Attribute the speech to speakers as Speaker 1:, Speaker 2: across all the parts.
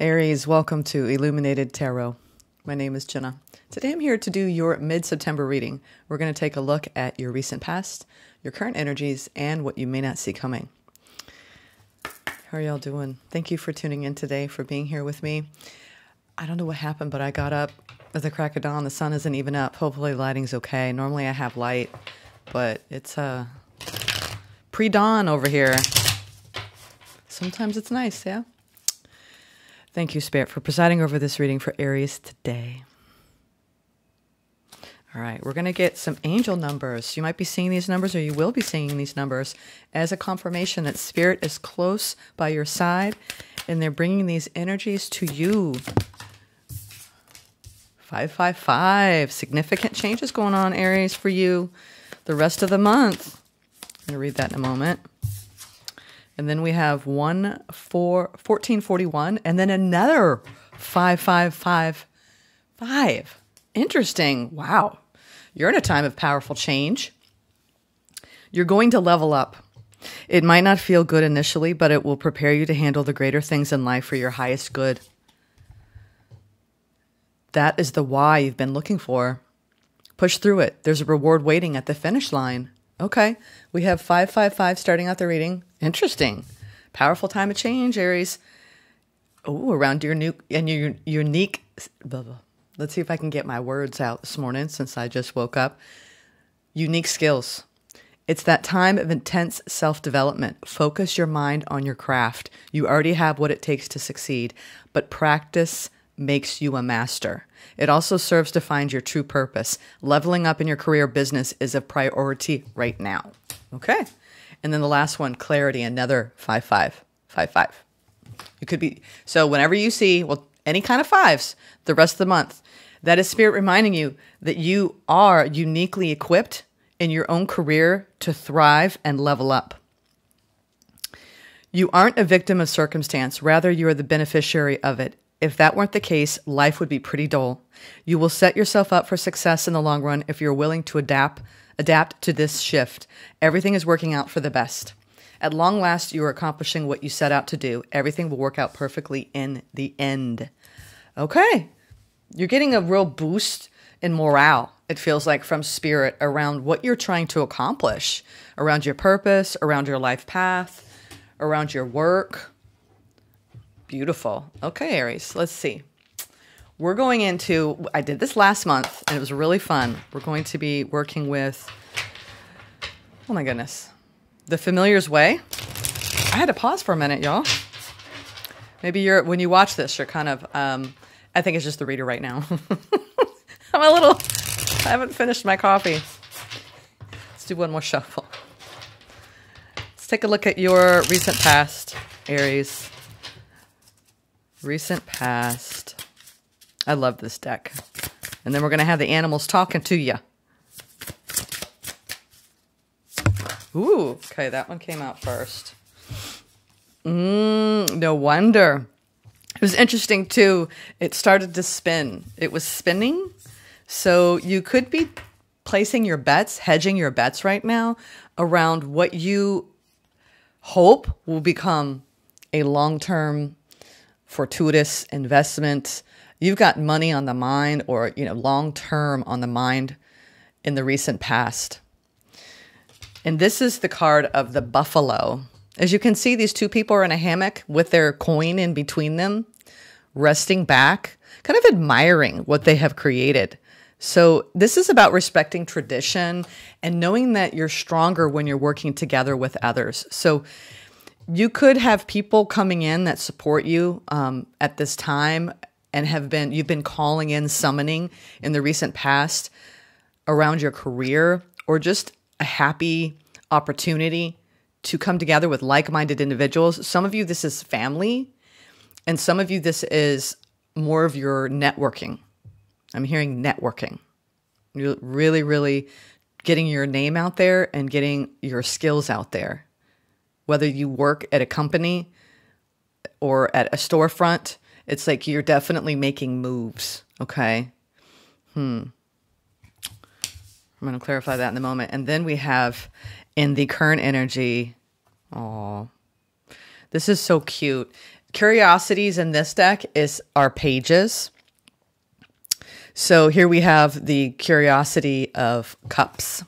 Speaker 1: Aries, welcome to Illuminated Tarot. My name is Jenna. Today I'm here to do your mid-September reading. We're going to take a look at your recent past, your current energies, and what you may not see coming. How are y'all doing? Thank you for tuning in today, for being here with me. I don't know what happened, but I got up at the crack of dawn. The sun isn't even up. Hopefully lighting's okay. Normally I have light, but it's pre-dawn over here. Sometimes it's nice, yeah? Thank you, Spirit, for presiding over this reading for Aries today. All right, we're going to get some angel numbers. You might be seeing these numbers, or you will be seeing these numbers as a confirmation that Spirit is close by your side, and they're bringing these energies to you. 555. Significant changes going on, Aries, for you the rest of the month. I'm going to read that in a moment. And then we have 1441, and then another 5555. Interesting. Wow. You're in a time of powerful change. You're going to level up. It might not feel good initially, but it will prepare you to handle the greater things in life for your highest good. That is the why you've been looking for. Push through it. There's a reward waiting at the finish line. Okay, we have 555 starting out the reading. Interesting. Powerful time of change, Aries. Oh, around your new and your unique. Blah, blah. Let's see if I can get my words out this morning since I just woke up. Unique skills. It's that time of intense self-development. Focus your mind on your craft. You already have what it takes to succeed, but practice makes you a master. It also serves to find your true purpose. Leveling up in your career business is a priority right now. Okay. And then the last one, clarity, another 5555. You could be, so whenever you see, well, any kind of fives the rest of the month, that is Spirit reminding you that you are uniquely equipped in your own career to thrive and level up. You aren't a victim of circumstance. Rather, you are the beneficiary of it. If that weren't the case, life would be pretty dull. You will set yourself up for success in the long run if you're willing to adapt to this shift. Everything is working out for the best. At long last, you are accomplishing what you set out to do. Everything will work out perfectly in the end. Okay. You're getting a real boost in morale, it feels like, from Spirit around what you're trying to accomplish, around your purpose, around your life path, around your work. Beautiful. Okay, Aries, let's see. We're going into, I did this last month, and it was really fun. We're going to be working with, oh my goodness, The Familiar's Way. I had to pause for a minute, y'all. Maybe when you watch this, you're kind of, I think it's just the reader right now. I haven't finished my coffee. Let's do one more shuffle. Let's take a look at your recent past, Aries. Recent past. I love this deck. And then we're going to have the animals talking to you. Ooh, okay, that one came out first. No wonder. It was interesting, too. It started to spin. It was spinning. So you could be placing your bets, hedging your bets right now around what you hope will become a long-term fortuitous investment. You've got money on the mind, or, long-term on the mind in the recent past. And this is the card of the buffalo. As you can see, these two people are in a hammock with their coin in between them, resting back, kind of admiring what they have created. So this is about respecting tradition and knowing that you're stronger when you're working together with others. So you could have people coming in that support you at this time and you've been calling in, summoning in the recent past around your career, or just a happy opportunity to come together with like-minded individuals. Some of you, this is family, and some of you, this is more of your networking. I'm hearing networking. You're really, really getting your name out there and getting your skills out there. Whether you work at a company or at a storefront, it's like you're definitely making moves, okay? I'm going to clarify that in a moment. And then we have in the current energy, this is so cute. curiosities in this deck are pages. So here we have the Curiosity of Cups.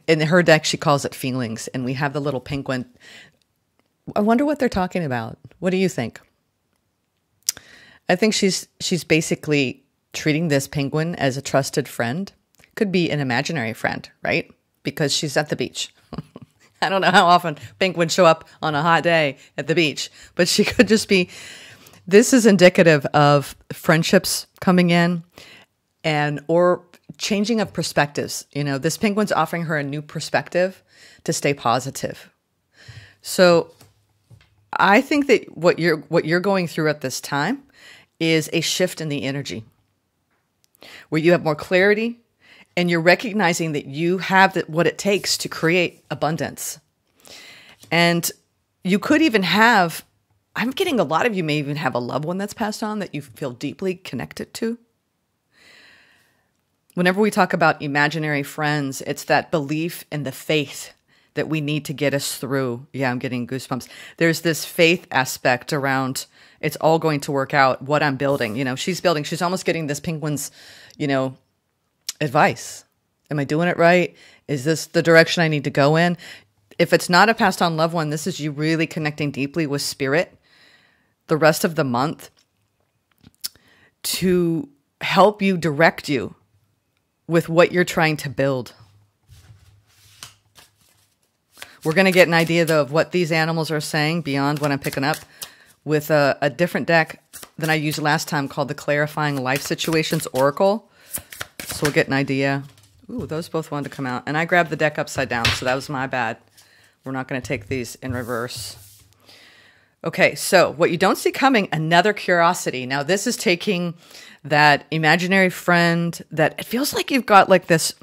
Speaker 1: In her deck, she calls it feelings. And we have the little penguin. I wonder what they're talking about. What do you think? I think she's basically treating this penguin as a trusted friend. Could be an imaginary friend, right? Because she's at the beach. I don't know how often penguins show up on a hot day at the beach, but she could just be. This is indicative of friendships coming in or changing of perspectives. You know, this penguin's offering her a new perspective to stay positive. So I think that what you're going through at this time is a shift in the energy where you have more clarity and you're recognizing that you have what it takes to create abundance. And you could even have, I'm getting a lot of you may even have a loved one that's passed on that you feel deeply connected to. Whenever we talk about imaginary friends, it's that belief in the faith that we need to get us through. Yeah, I'm getting goosebumps. There's this faith aspect around it's all going to work out, what I'm building. You know, she's almost getting this penguin's, advice. Am I doing it right? Is this the direction I need to go in? If it's not a passed on loved one, this is you really connecting deeply with spirit the rest of the month to help you direct you with what you're trying to build. We're going to get an idea, though, of what these animals are saying beyond what I'm picking up with a different deck than I used last time called the Clarifying Life Situations Oracle. So we'll get an idea. Ooh, those both wanted to come out. And I grabbed the deck upside down, so that was my bad. We're not going to take these in reverse. Okay, so what you don't see coming, another curiosity. Now, this is taking that imaginary friend that it feels like you've got like this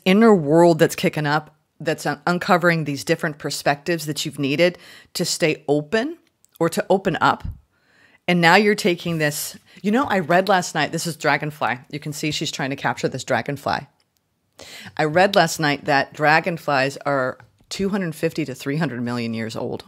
Speaker 1: inner world that's kicking up, that's uncovering these different perspectives that you've needed to stay open or to open up. And now you're taking this, I read last night, this is Dragonfly. You can see she's trying to capture this dragonfly. I read last night that dragonflies are 250 to 300 million years old.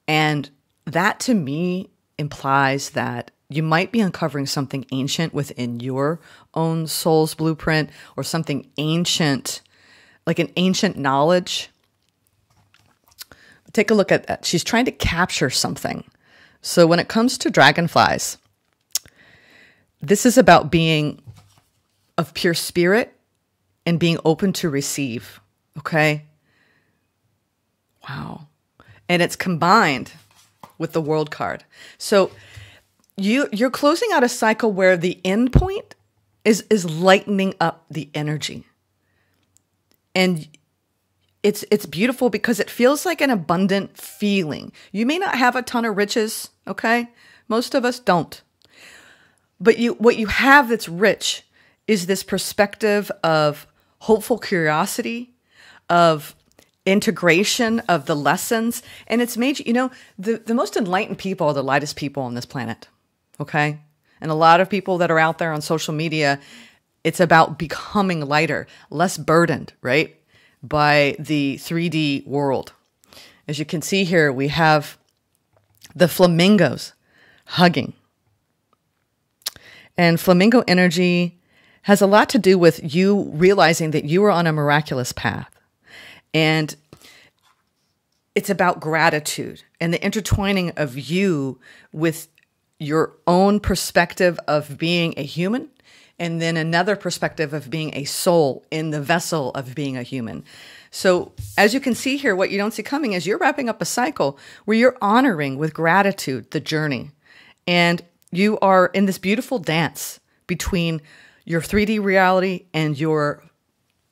Speaker 1: And that to me implies that you might be uncovering something ancient within your own soul's blueprint or something ancient, like an ancient knowledge. Take a look at that. She's trying to capture something. So when it comes to dragonflies, this is about being of pure spirit and being open to receive. Okay? Wow. And it's combined with the World card. So you're closing out a cycle where the end point is lightening up the energy. And it's beautiful because it feels like an abundant feeling. You may not have a ton of riches, okay? Most of us don't. But what you have that's rich is this perspective of hopeful curiosity, of integration of the lessons. And it's made you, the most enlightened people are the lightest people on this planet, okay? And a lot of people that are out there on social media, it's about becoming lighter, less burdened, right? By the 3D world. As you can see here, we have the flamingos hugging. And flamingo energy has a lot to do with you realizing that you are on a miraculous path. And it's about gratitude and the intertwining of you with your own perspective of being a human, and then another perspective of being a soul in the vessel of being a human. So as you can see here, what you don't see coming is you're wrapping up a cycle where you're honoring with gratitude the journey. And you are in this beautiful dance between your 3D reality and your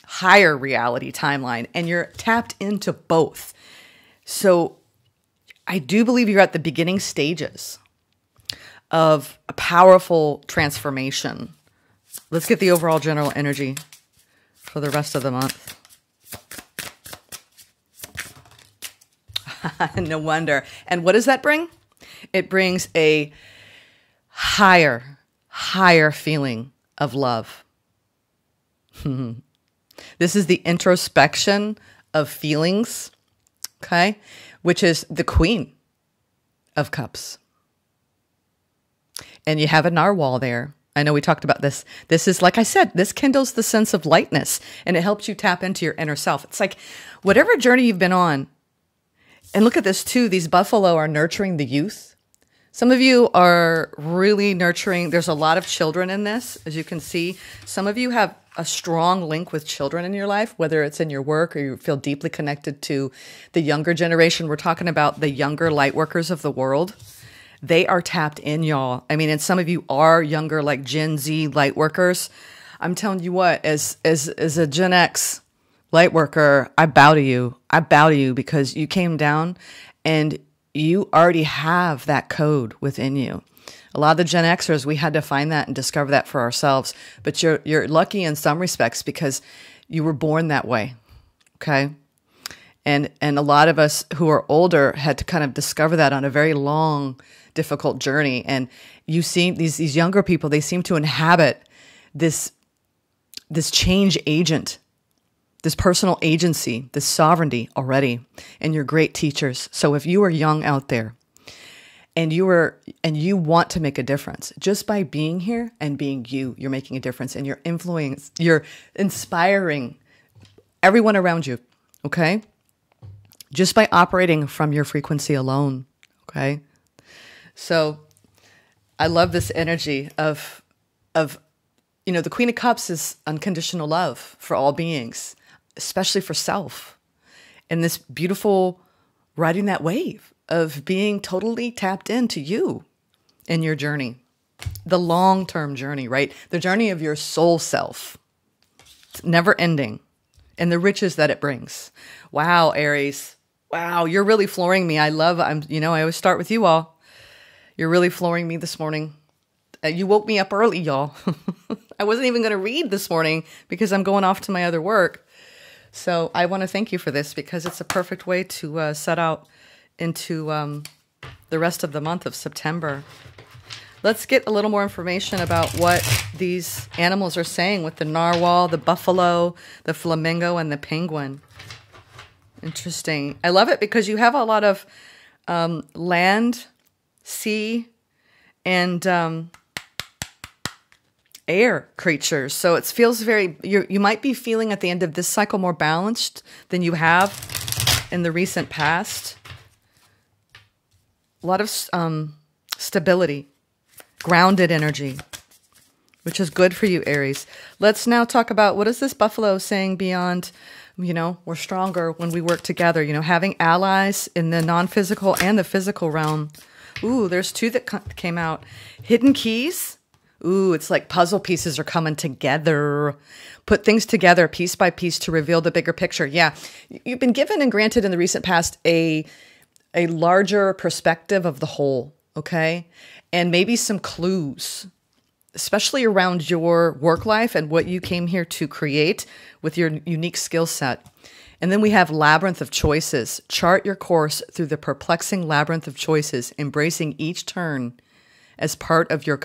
Speaker 1: higher reality timeline. And you're tapped into both. So I do believe you're at the beginning stages of a powerful transformation. Let's get the overall general energy for the rest of the month. No wonder. And what does that bring? It brings a higher feeling of love. This is the introspection of feelings. Okay? which is the Queen of Cups. And you have a narwhal there. I know we talked about this. This is, like I said, this kindles the sense of lightness, and it helps you tap into your inner self. It's like whatever journey you've been on. And look at this too. These buffalo are nurturing the youth. Some of you are really nurturing. There's a lot of children in this, as you can see. Some of you have a strong link with children in your life, whether it's in your work or you feel deeply connected to the younger generation. We're talking about the younger light workers of the world. They are tapped in, y'all. I mean, and some of you are younger, like Gen Z light workers. I'm telling you what, as a Gen X light worker, I bow to you. I bow to you because you came down and you already have that code within you. A lot of the Gen Xers, we had to find that and discover that for ourselves. But you're lucky in some respects because you were born that way, okay? And a lot of us who are older had to kind of discover that on a very long, difficult journey. And you see these younger people, they seem to inhabit this change agent, this personal agency, this sovereignty already. And you're great teachers. So if you are young out there and you want to make a difference, just by being here and being you're making a difference, and you're inspiring everyone around you, okay? Just by operating from your frequency alone, okay? So I love this energy of the Queen of Cups is unconditional love for all beings, especially for self. And this beautiful riding that wave of being totally tapped into you in your journey, the long-term journey, right? The journey of your soul self. It's never ending. And the riches that it brings. Wow, Aries. Wow, you're really flooring me. I always start with you all. You're really flooring me this morning. You woke me up early, y'all. I wasn't even going to read this morning because I'm going off to my other work. So I want to thank you for this because it's a perfect way to set out into the rest of the month of September. Let's get a little more information about what these animals are saying with the narwhal, the buffalo, the flamingo, and the penguin. Interesting. I love it because you have a lot of land, sea, and air creatures. So it feels very, you might be feeling at the end of this cycle more balanced than you have in the recent past. A lot of stability, grounded energy, which is good for you, Aries. Let's now talk about what is this buffalo saying beyond, we're stronger when we work together, having allies in the non-physical and the physical realm. Ooh, there's two that came out. Hidden keys. Ooh, it's like puzzle pieces are coming together. Put things together piece by piece to reveal the bigger picture. Yeah, you've been given and granted in the recent past a larger perspective of the whole, okay? And maybe some clues, especially around your work life and what you came here to create with your unique skill set. And then we have labyrinth of choices. Chart your course through the perplexing labyrinth of choices, embracing each turn as part of your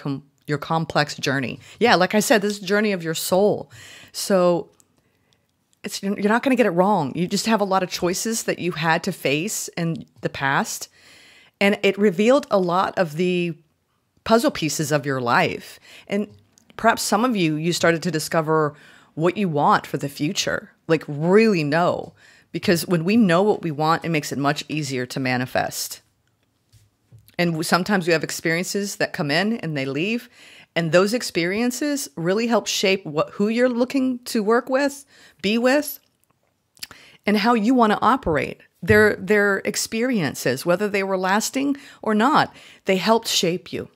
Speaker 1: complex journey. Yeah, like I said, this is the journey of your soul. So you're not going to get it wrong. You just have a lot of choices that you had to face in the past. And it revealed a lot of the puzzle pieces of your life. And perhaps some of you started to discover what you want for the future. Like really know. Because when we know what we want, it makes it much easier to manifest. And sometimes we have experiences that come in and they leave. And those experiences really help shape who you're looking to work with, be with, and how you want to operate. Their experiences, whether they were lasting or not, they helped shape you.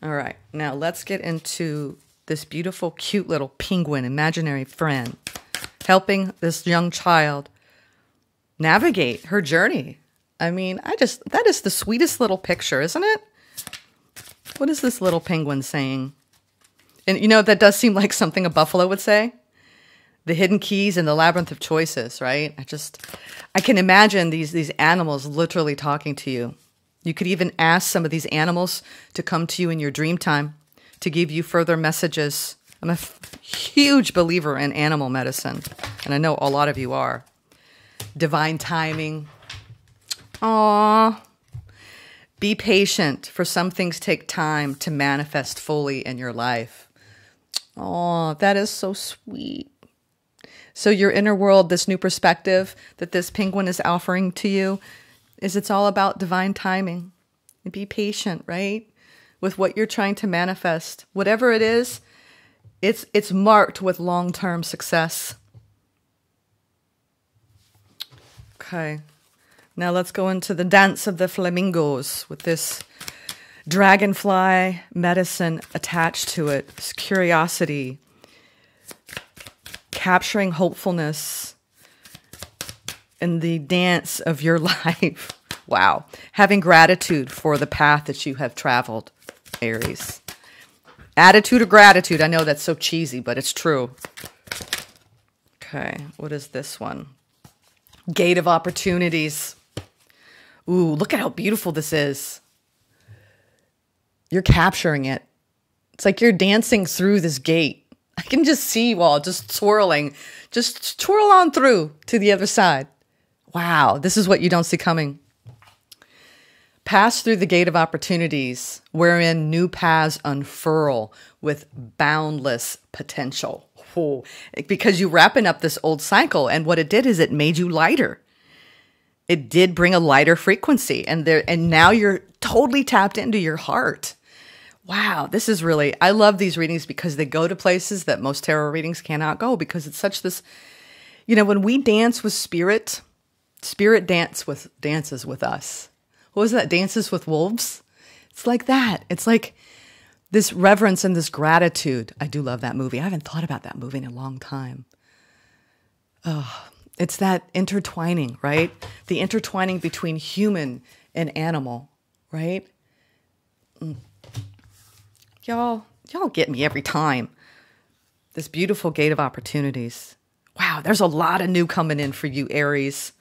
Speaker 1: All right, now let's get into this beautiful, cute little penguin, imaginary friend, helping this young child navigate her journey. I mean, that is the sweetest little picture, isn't it? What is this little penguin saying? And that does seem like something a buffalo would say. The hidden keys and the labyrinth of choices, right? I can imagine these animals literally talking to you. You could even ask some of these animals to come to you in your dream time to give you further messages. I'm a huge believer in animal medicine, and I know a lot of you are. Divine timing, Aw. Be patient, for some things take time to manifest fully in your life. Oh, that is so sweet. So your inner world, this new perspective that this penguin is offering to you, is it's all about divine timing. And be patient, right? With what you're trying to manifest. Whatever it is, it's marked with long-term success. Okay. Now let's go into the dance of the flamingos with this dragonfly medicine attached to it. This curiosity, capturing hopefulness in the dance of your life. Wow. Having gratitude for the path that you have traveled, Aries. Attitude of gratitude. I know that's so cheesy, but it's true. Okay. What is this one? Gate of opportunities. Ooh, look at how beautiful this is. You're capturing it. It's like you're dancing through this gate. I can just see you all just swirling. Just twirl on through to the other side. Wow, this is what you don't see coming. Pass through the gate of opportunities, wherein new paths unfurl with boundless potential. Oh, because you're wrapping up this old cycle, and what it did is it made you lighter. It did bring a lighter frequency, and now you're totally tapped into your heart. Wow, this is really, I love these readings because they go to places that most tarot readings cannot go, because it's such this, when we dance with spirit dances with us. What was that? Dances with wolves? It's like that. It's like this reverence and this gratitude. I do love that movie. I haven't thought about that movie in a long time. Oh, it's that intertwining, right? The intertwining between human and animal, right? Y'all get me every time. This beautiful gate of opportunities. Wow, there's a lot of new coming in for you, Aries.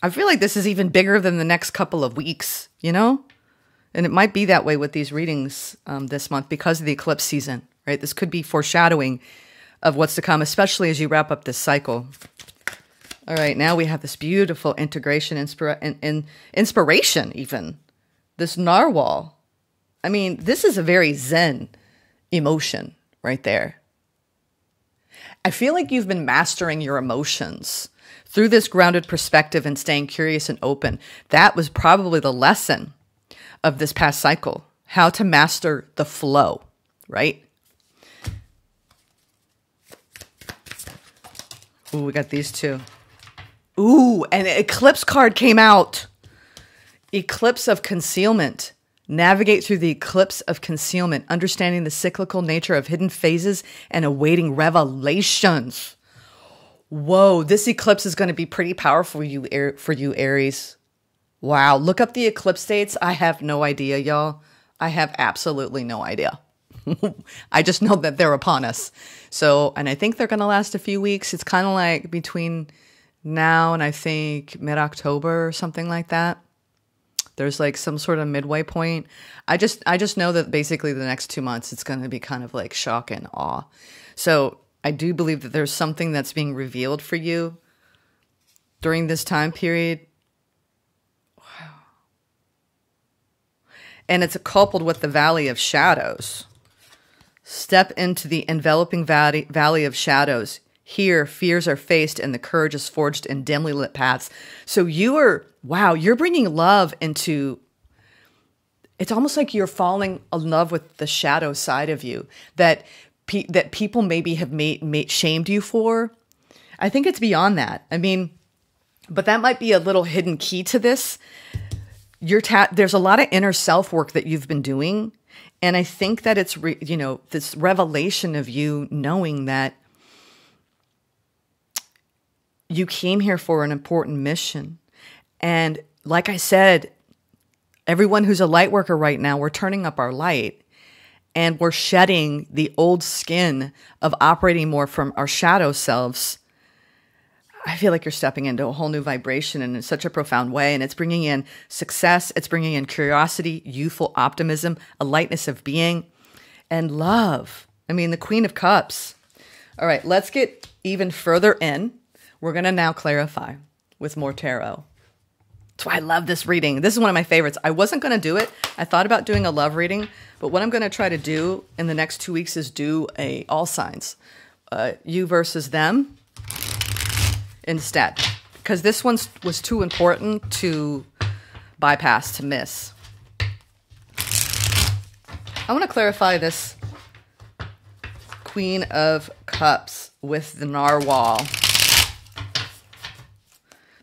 Speaker 1: I feel like this is even bigger than the next couple of weeks, And it might be that way with these readings this month because of the eclipse season, right? This could be foreshadowing of what's to come, especially as you wrap up this cycle. All right, now we have this beautiful integration, inspiration even. This narwhal. I mean, this is a very zen emotion right there. I feel like you've been mastering your emotions through this grounded perspective and staying curious and open. That was probably the lesson of this past cycle, how to master the flow, right? Ooh, we got these two. Ooh, an eclipse card came out. Eclipse of concealment. Navigate through the eclipse of concealment, understanding the cyclical nature of hidden phases and awaiting revelations. Whoa, this eclipse is going to be pretty powerful for you, Aries. Wow, look up the eclipse dates. I have no idea, y'all. I have absolutely no idea. I just know that they're upon us. So, and I think they're going to last a few weeks. It's kind of like between now and I think mid-October or something like that. There's like some sort of midway point. I just know that basically the next 2 months, it's going to be kind of like shock and awe. So I do believe that there's something that's being revealed for you during this time period. Wow. And it's coupled with the Valley of Shadows. Step into the enveloping valley of shadows. Here, fears are faced and the courage is forged in dimly lit paths. So you're bringing love into, it's almost like you're falling in love with the shadow side of you that people maybe have shamed you for. I think it's beyond that. I mean, but that might be a little hidden key to this. There's a lot of inner self work that you've been doing. And I think that it's, this revelation of you knowing that you came here for an important mission. And like I said, everyone who's a light worker right now, we're turning up our light and we're shedding the old skin of operating more from our shadow selves. I feel like you're stepping into a whole new vibration and in such a profound way. And it's bringing in success. It's bringing in curiosity, youthful optimism, a lightness of being, and love. I mean, the Queen of Cups. All right, let's get even further in. We're going to now clarify with more tarot. That's why I love this reading. This is one of my favorites. I wasn't going to do it. I thought about doing a love reading, but what I'm going to try to do in the next 2 weeks is do a all signs, you versus them instead, because this one was too important to bypass, to miss. I want to clarify this Queen of Cups with the narwhal.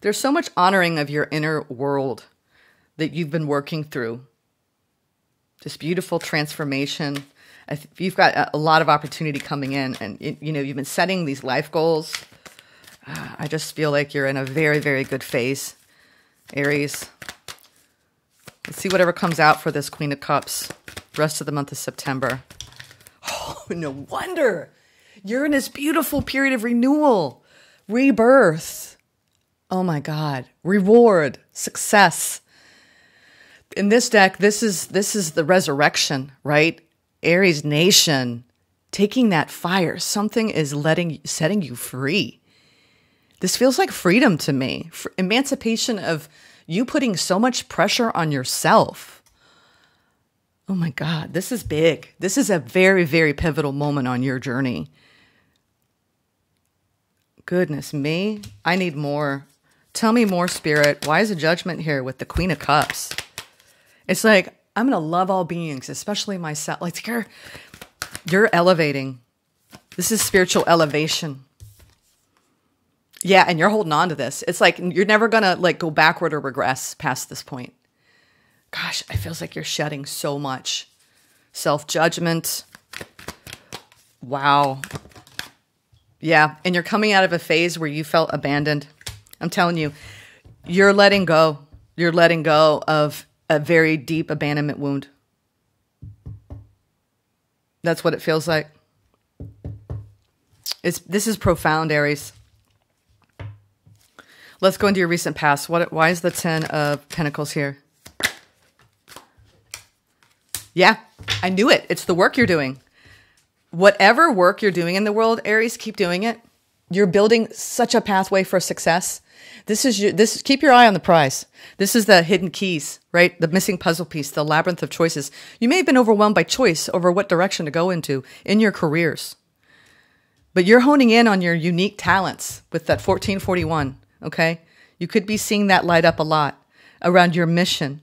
Speaker 1: There's so much honoring of your inner world that you've been working through. This beautiful transformation. You've got a lot of opportunity coming in, and you've been setting these life goals. I just feel like you're in a very, very good phase, Aries. Let's see whatever comes out for this Queen of Cups the rest of the month of September. Oh, no wonder. You're in this beautiful period of renewal, rebirth. Oh my God. Reward, success. In this deck, this is the resurrection, right? Aries nation, taking that fire. Something is setting you free. This feels like freedom to me. Emancipation of you putting so much pressure on yourself. Oh my God, this is big. This is a very, very pivotal moment on your journey. Goodness me, I need more. Tell me more, Spirit. Why is a judgment here with the Queen of Cups? It's like, I'm going to love all beings, especially myself. Like you're elevating. This is spiritual elevation. Yeah, and you're holding on to this. It's like you're never going to go backward or regress past this point. Gosh, it feels like you're shedding so much. Self-judgment. Wow. Yeah, and you're coming out of a phase where you felt abandoned. I'm telling you, you're letting go. You're letting go of a very deep abandonment wound. That's what it feels like. This is profound, Aries. Let's go into your recent past. Why is the 10 of Pentacles here? Yeah, I knew it. It's the work you're doing. Whatever work you're doing in the world, Aries, keep doing it. You're building such a pathway for success. Keep your eye on the prize. This is the hidden keys, right? The missing puzzle piece, the labyrinth of choices. You may have been overwhelmed by choice over what direction to go into in your careers. But you're honing in on your unique talents with that 1441, okay? You could be seeing that light up a lot around your mission,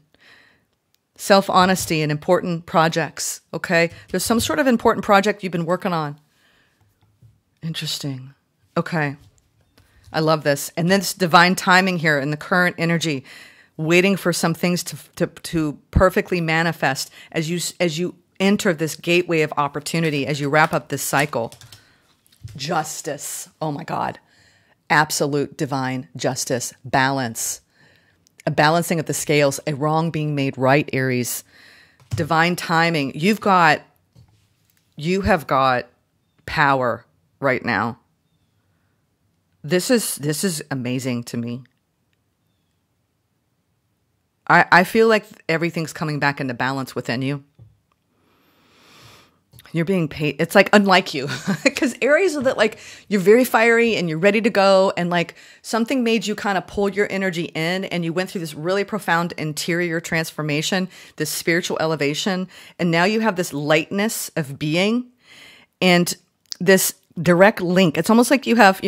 Speaker 1: self-honesty, and important projects, okay? There's some sort of important project you've been working on. Interesting. Okay. I love this. And then this divine timing here in the current energy, waiting for some things to perfectly manifest as you enter this gateway of opportunity, as you wrap up this cycle. Justice. Oh my God. Absolute divine justice. Balance. A balancing of the scales, a wrong being made right, Aries. Divine timing. You have got power right now. This is amazing to me. I feel like everything's coming back into balance within you. You're being paid. It's like unlike you, because Aries are that you're very fiery and you're ready to go, and something made you kind of pull your energy in, and you went through this really profound interior transformation, this spiritual elevation, and now you have this lightness of being, and this direct link. It's almost like you have,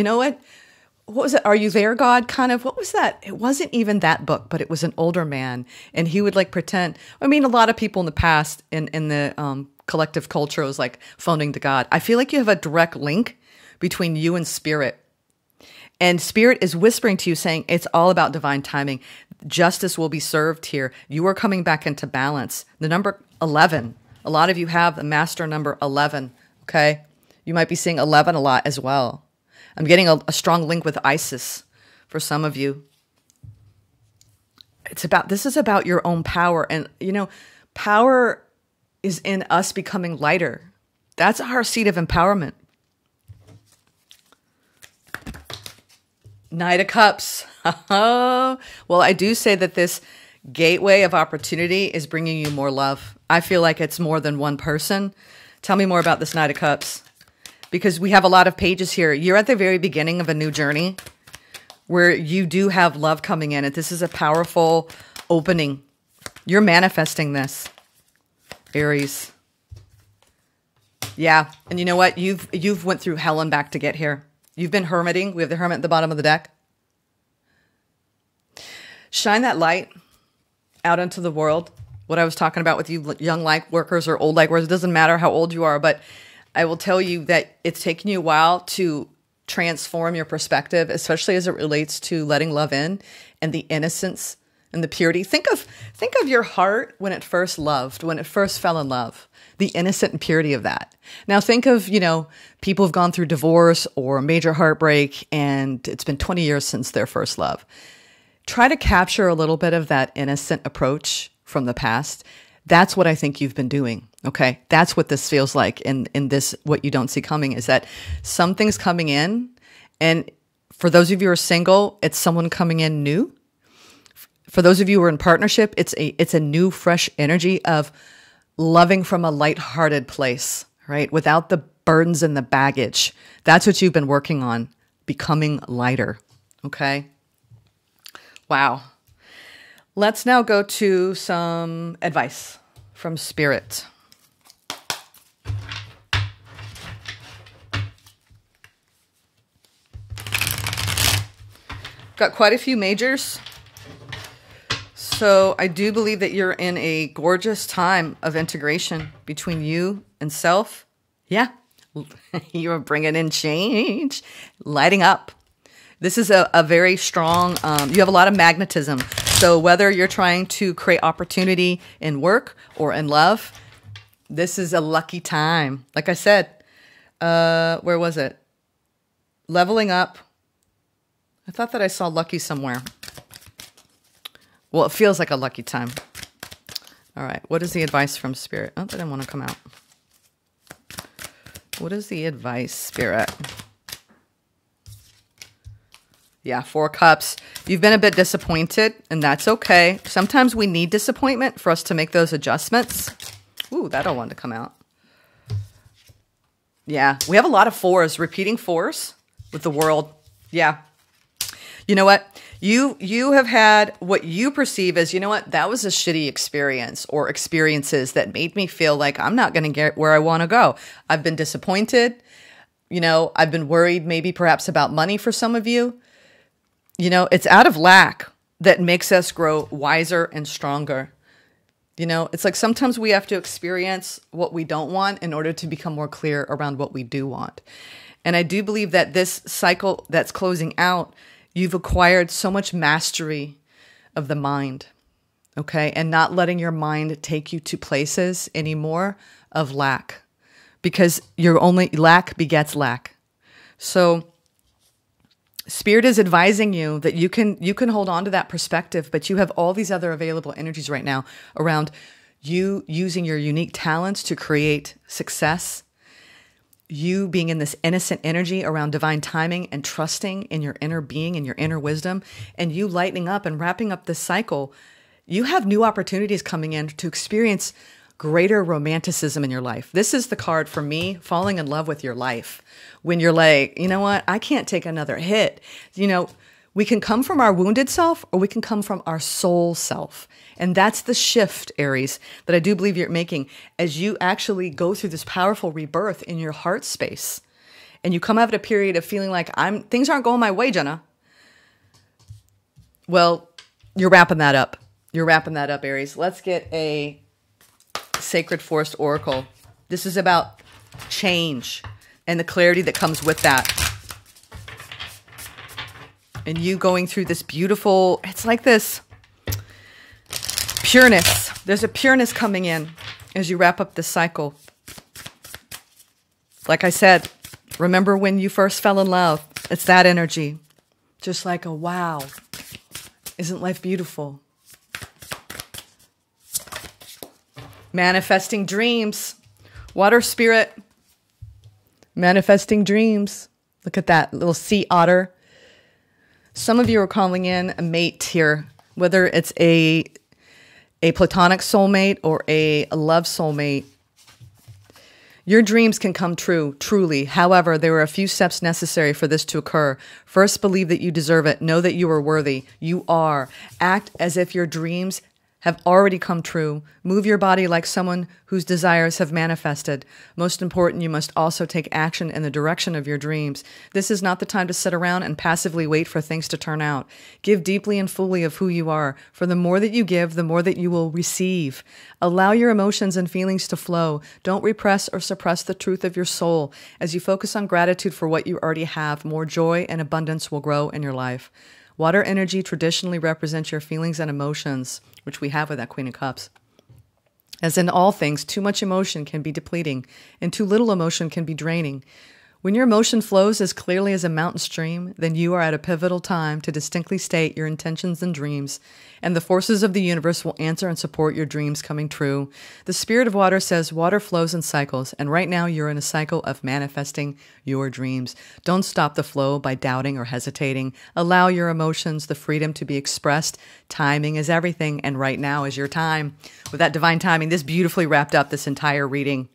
Speaker 1: what was it? Are You There, God? Kind of, what was that? It wasn't even that book, but it was an older man, and he would pretend. I mean, a lot of people in the past in the collective culture was phoning to God. I feel like you have a direct link between you and Spirit. And Spirit is whispering to you saying, it's all about divine timing. Justice will be served here. You are coming back into balance. The number 11. A lot of you have the master number 11. Okay. You might be seeing 11 a lot as well. I'm getting a strong link with Isis for some of you. This is about your own power. And, power is in us becoming lighter. That's our seat of empowerment. Knight of Cups. Well, I do say that this gateway of opportunity is bringing you more love. I feel like it's more than one person. Tell me more about this Knight of Cups. Because we have a lot of pages here. You're at the very beginning of a new journey. where you do have love coming in. This is a powerful opening. You're manifesting this, Aries. Yeah. And you know what? You've went through hell and back to get here. You've been hermiting. We have the hermit at the bottom of the deck. Shine that light out into the world. What I was talking about with you young light workers or old light workers, it doesn't matter how old you are, but I will tell you that it's taken you a while to transform your perspective, especially as it relates to letting love in and the innocence and the purity. Think of your heart when it first loved, when it first fell in love, the innocent and purity of that. Now think of, people who've gone through divorce or major heartbreak and it's been 20 years since their first love. Try to capture a little bit of that innocent approach from the past. That's what I think you've been doing. Okay. That's what this feels like in this, what you don't see coming is that something's coming in. And for those of you who are single, it's someone coming in new. For those of you who are in partnership, it's a new, fresh energy of loving from a lighthearted place, right? Without the burdens and the baggage. That's what you've been working on, becoming lighter. Okay. Wow. Let's now go to some advice from Spirit. Got quite a few majors. So I do believe that you're in a gorgeous time of integration between you and self. Yeah. You're bringing in change, lighting up. This is a very strong, you have a lot of magnetism. So whether you're trying to create opportunity in work or in love, this is a lucky time. Like I said, where was it? Leveling up. I thought that I saw lucky somewhere. Well, it feels like a lucky time. All right. What is the advice from Spirit? Oh, that didn't want to come out. What is the advice, Spirit? Yeah, 4 cups. You've been a bit disappointed, and that's okay. Sometimes we need disappointment for us to make those adjustments. Ooh, that all wanted to come out. Yeah, we have a lot of 4s, repeating 4s with the world. Yeah. You know what? You have had what you perceive as, that was a shitty experience or experiences that made me feel like I'm not going to get where I want to go. I've been disappointed. I've been worried maybe perhaps about money for some of you. It's out of lack that makes us grow wiser and stronger. It's like sometimes we have to experience what we don't want in order to become more clear around what we do want. And I do believe that this cycle that's closing out, you've acquired so much mastery of the mind, okay? And not letting your mind take you to places anymore of lack, because lack begets lack. So Spirit is advising you that you can hold on to that perspective, but you have all these other available energies right now around you using your unique talents to create success, you being in this innocent energy around divine timing and trusting in your inner being and your inner wisdom, and you lightening up and wrapping up this cycle. You have new opportunities coming in to experience greater romanticism in your life. This is the card for me, falling in love with your life. When you're like, you know what? I can't take another hit. We can come from our wounded self or we can come from our soul self. And that's the shift, Aries, that I do believe you're making as you actually go through this powerful rebirth in your heart space. And you come out of a period of feeling like things aren't going my way, Jenna. Well, you're wrapping that up. You're wrapping that up, Aries. Let's get a Sacred Forest Oracle. This is about change and the clarity that comes with that. And you going through this beautiful, it's like this pureness. There's a pureness coming in as you wrap up this cycle. Like I said, remember when you first fell in love? It's that energy. Just like a wow. Isn't life beautiful? Manifesting dreams. Water Spirit. Manifesting dreams. Look at that little sea otter. Some of you are calling in a mate here, whether it's a platonic soulmate or a love soulmate. Your dreams can come true, truly. However, there are a few steps necessary for this to occur. First, believe that you deserve it. Know that you are worthy. You are. Act as if your dreams have already come true. Move your body like someone whose desires have manifested. Most important, you must also take action in the direction of your dreams. This is not the time to sit around and passively wait for things to turn out. Give deeply and fully of who you are, for the more that you give, the more that you will receive. Allow your emotions and feelings to flow. Don't repress or suppress the truth of your soul. As you focus on gratitude for what you already have, more joy and abundance will grow in your life. Water energy traditionally represents your feelings and emotions, which we have with that Queen of Cups. As in all things, too much emotion can be depleting, and too little emotion can be draining. When your emotion flows as clearly as a mountain stream, then you are at a pivotal time to distinctly state your intentions and dreams, and the forces of the universe will answer and support your dreams coming true. The spirit of water says water flows in cycles, and right now you're in a cycle of manifesting your dreams. Don't stop the flow by doubting or hesitating. Allow your emotions the freedom to be expressed. Timing is everything, and right now is your time. With that divine timing, this beautifully wrapped up this entire reading.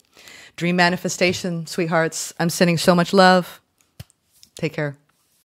Speaker 1: Dream manifestation, sweethearts. I'm sending so much love. Take care.